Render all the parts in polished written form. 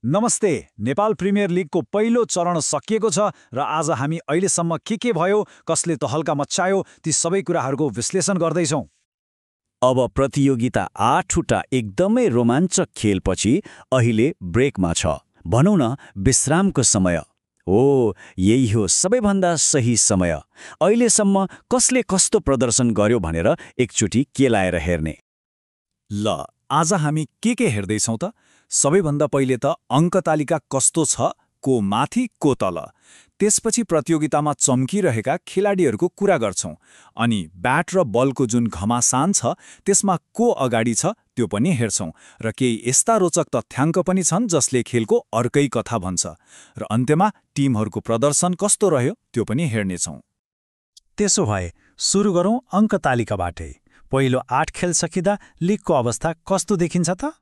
नमस्ते। नेपाल प्रिमियर लिगको पहिलो चरण सकिएको छ र आज हामी अहिलेसम्म के भयो, कसले तहल्का मच्चायो, ती सबै कुराहरूको विश्लेषण गर्दैछौँ। अब प्रतियोगिता 8वटा एकदमै रोमाञ्चक खेलपछि अहिले ब्रेकमा छ। भनौँ न विश्रामको समय। यही हो सबैभन्दा सही समय। अहिलेसम्म कसले कस्तो प्रदर्शन गर्यो भनेर एकचोटि केलाएर हेर्ने। ल, आज हामी के हेर्दैछौँ त? सबैभन्दा पहिले त अङ्क तालिका कस्तो छ, को माथि को तल। त्यसपछि प्रतियोगितामा चम्किरहेका खेलाडीहरूको कुरा गर्छौँ। अनि ब्याट र बलको जुन घमासान छ त्यसमा को अगाडि छ त्यो पनि हेर्छौँ। र केही यस्ता रोचक तथ्याङ्क पनि छन् जसले खेलको अर्कै कथा भन्छ। र अन्त्यमा टिमहरूको प्रदर्शन कस्तो रह्यो त्यो पनि हेर्नेछौँ। त्यसो भए सुरु गरौँ अङ्क तालिकाबाटै। पहिलो 8 खेल सकिँदा लिगको अवस्था कस्तो देखिन्छ त?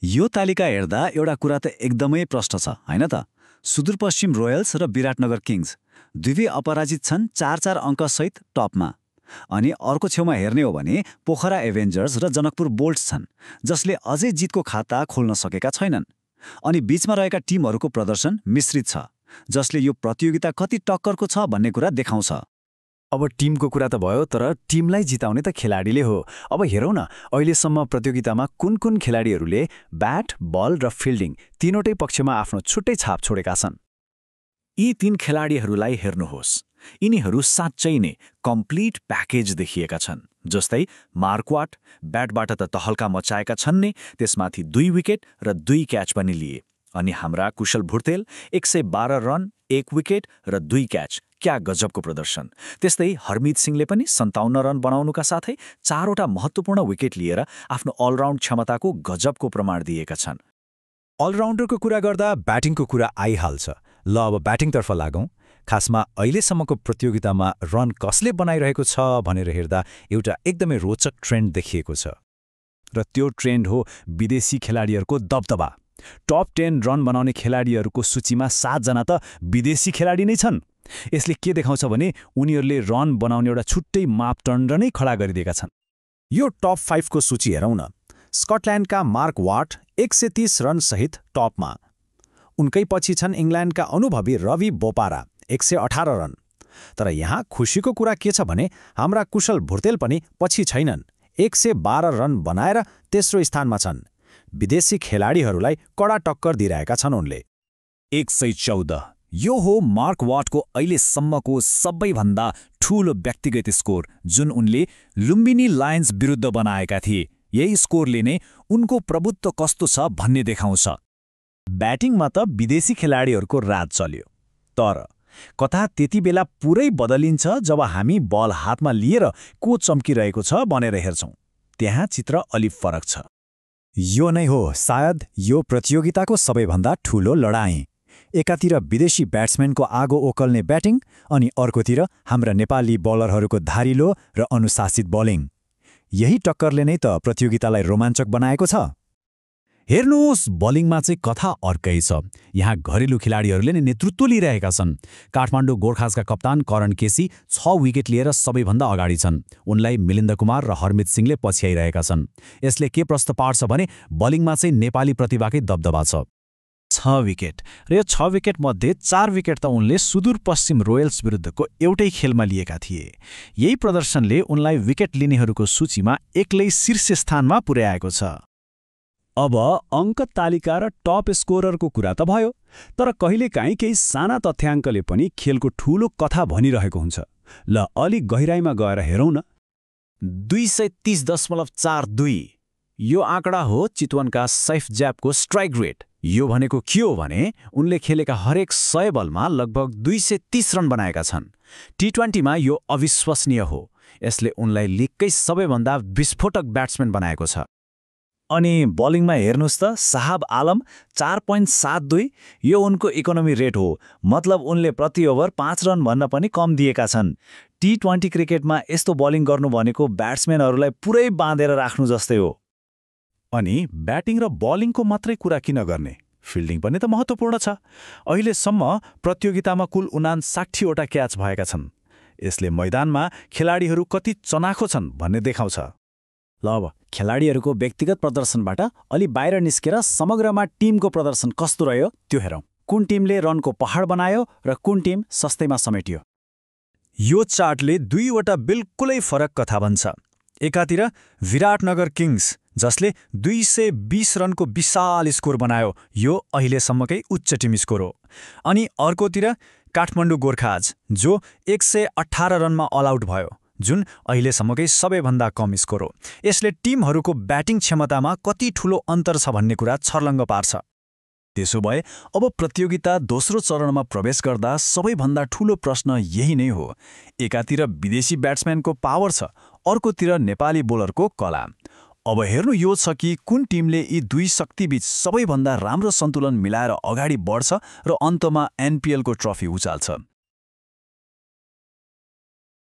यो तालिका हेर्दा एउटा कुरा त एकदमै प्रष्ट छ, हैन त? सुदूरपश्चिम रोयल्स र विराटनगर किङ्स दुवै अपराजित छन् 4-4 अङ्कसहित टपमा। अनि अर्को छेउमा हेर्ने हो भने पोखरा एभेन्जर्स र जनकपुर बोल्ट्स छन्, जसले अझै जितको खाता खोल्न सकेका छैनन्। अनि बीचमा रहेका टिमहरूको प्रदर्शन मिश्रित छ, जसले यो प्रतियोगिता कति टक्करको छ भन्ने कुरा देखाउँछ। अब टिमको कुरा त भयो, तर टिमलाई जिताउने त खेलाडीले हो। अब हेरौँ न अहिलेसम्म प्रतियोगितामा कुन खेलाडीहरूले ब्याट, बल र फिल्डिङ तीनवटै पक्षमा आफ्नो छुट्टै छाप छोडेका छन्। यी 3 खेलाडीहरूलाई हेर्नुहोस्। यिनीहरू साँच्चै नै कम्प्लिट प्याकेज देखिएका छन्। जस्तै मार्क वाट ब्याटबाट त तहल्का मचाएका छन् नै, त्यसमाथि 2 विकेट र 2 क्याच पनि लिए। अनि हाम्रा कुशल भुर्तेल 112 रन, 1 विकेट र 2 क्याच। क्या गजबको प्रदर्शन। त्यस्तै हरमित सिंहले पनि 57 रन बनाउनुका साथै 4वटा महत्त्वपूर्ण विकेट लिएर आफ्नो अलराउन्ड क्षमताको गजबको प्रमाण दिएका छन्। अलराउन्डरको कुरा गर्दा ब्याटिङको कुरा आइहाल्छ। ल, अब ब्याटिङतर्फ लागौँ। खासमा अहिलेसम्मको प्रतियोगितामा रन कसले बनाइरहेको छ भनेर हेर्दा एउटा एकदमै रोचक ट्रेन्ड देखिएको छ। र त्यो ट्रेन्ड हो विदेशी खेलाडीहरूको दबदबा। टप 10 रन बनाउने खेलाडीहरूको सूचीमा 7 जना त विदेशी खेलाडी नै छन्। यसले के देखाउँछ भने उनीहरूले रन बनाउने एउटा छुट्टै मापदण्ड नै खडा गरिदिएका छन्। यो टप 5 को सूची हेरौँ न। स्कटल्यान्डका मार्क वाट 130 रनसहित टपमा। उनकै पछि छन् इङ्ल्यान्डका अनुभवी रवि बोपारा 118 रन। तर यहाँ खुसीको कुरा के छ भने हाम्रा कुशल भुर्तेल पनि पछि छैनन्। 112 रन बनाएर तेस्रो स्थानमा छन्। विदेशी खेलाडीहरूलाई कडा टक्कर दिइरहेका छन् उनले। 114 यो हो मार्क वाटको अहिलेसम्मको सबैभन्दा ठूलो व्यक्तिगत स्कोर, जुन उनले लुम्बिनी लायन्स विरुद्ध बनाएका थिए। यही स्कोरले नै उनको प्रभुत्व कस्तो छ भन्ने देखाउँछ। ब्याटिङमा त विदेशी खेलाडीहरूको राज चल्यो, तर कथा त्यति बेला पुरै बदलिन्छ जब हामी बल हातमा लिएर को चम्किरहेको छ भनेर हेर्छौँ। त्यहाँ चित्र अलि फरक छ। यो नै हो सायद यो प्रतियोगिताको सबैभन्दा ठूलो लडाईँ। एकातिर विदेशी ब्याट्सम्यानको आगो ओकल्ने ब्याटिङ, अनि अर्कोतिर हाम्रा नेपाली बलरहरूको धारिलो र अनुशासित बलिङ। यही टक्करले नै त प्रतियोगितालाई रोमाञ्चक बनाएको छ। हेर्नुहोस्, बलिङमा चाहिँ कथा अर्कै छ। यहाँ घरेलु खेलाडीहरूले नै नेतृत्व लिइरहेका छन्। काठमाडौँ गोर्खासका कप्तान करण केसी 6 विकेट लिएर सबैभन्दा अगाडि छन्। उनलाई मिलिन्द कुमार र हरमित सिंहले पछ्याइरहेका छन्। यसले के प्रश्न पार्छ भने बलिङमा चाहिँ नेपाली प्रतिभाकै दबदबा छ। 6 विकेट, र यो 6 विकेट मध्ये 4 विकेट त उनले सुदूरपश्चिम रोयल्स विरुद्धको एउटै खेलमा लिएका थिए। यही प्रदर्शनले उनलाई विकेट लिनेहरूको सूचीमा एक्लै शीर्ष स्थानमा पुर्याएको छ। अब अङ्क तालिका र टप स्कोररको कुरा त भयो, तर कहिलेकाहीँ केही साना तथ्याङ्कले पनि खेलको ठूलो कथा भनिरहेको हुन्छ। ल, अलि गहिराईमा गएर हेरौँ न। 230.42 यो आँकडा हो चितवनका सैफ ज्यापको स्ट्राइक रेट। यो भनेको के हो भने उनले खेलेका हरेक 100 बलमा लगभग 230 रन बनाएका छन्। टी20मा यो अविश्वसनीय हो। यसले उनलाई लिगकै सबैभन्दा विस्फोटक ब्याट्सम्यान बनाएको छ। अनि बलिङमा हेर्नुहोस् त, साहब आलम 4.72 यो उनको इकोनोमी रेट हो। मतलब उनले प्रति ओभर 5 रन भन्न पनि कम दिएका छन्। टी20 क्रिकेटमा यस्तो बलिङ गर्नु भनेको ब्याट्सम्यानहरूलाई पुरै बाँधेर राख्नु जस्तै हो। अनि ब्याटिङ र बलिङको मात्रै कुरा किन गर्ने, फिल्डिङ पनि त महत्त्वपूर्ण छ। अहिलेसम्म प्रतियोगितामा कुल 59वटा क्याच भएका छन्। यसले मैदानमा खेलाडीहरू कति चनाखो छन् भन्ने देखाउँछ। ल अब खेलाडीहरूको व्यक्तिगत प्रदर्शनबाट अलि बाहिर निस्केर समग्रमा टिमको प्रदर्शन कस्तो रह्यो त्यो हेरौँ। कुन टिमले रनको पहाड बनायो र कुन टिम सस्तैमा समेटियो? यो चार्टले दुईवटा बिल्कुलै फरक कथा भन्छ। एकातिर विराटनगर किङ्स, जसले 220 रनको विशाल स्कोर बनायो, यो अहिलेसम्मकै उच्च टिम स्कोर हो। अनि अर्कोतिर काठमाडौँ गोर्खाज, जो 118 रनमा अल आउट भयो, जुन अहिलेसम्मकै सबैभन्दा कम स्कोर हो। यसले टिमहरूको ब्याटिङ क्षमतामा कति ठूलो अन्तर छ भन्ने कुरा छर्लङ्ग पार्छ। त्यसो भए अब प्रतियोगिता दोस्रो चरणमा प्रवेश गर्दा सबैभन्दा ठूलो प्रश्न यही नै हो। एकातिर विदेशी ब्याट्सम्यानको पावर छ, अर्कोतिर नेपाली बोलरको कला। अब हेर्नु यो छ कि कुन टिमले यी दुई शक्तिबीच सबैभन्दा राम्रो सन्तुलन मिलाएर अगाडि बढ्छ र अन्तमा एनपिएलको ट्रफी उचाल्छ।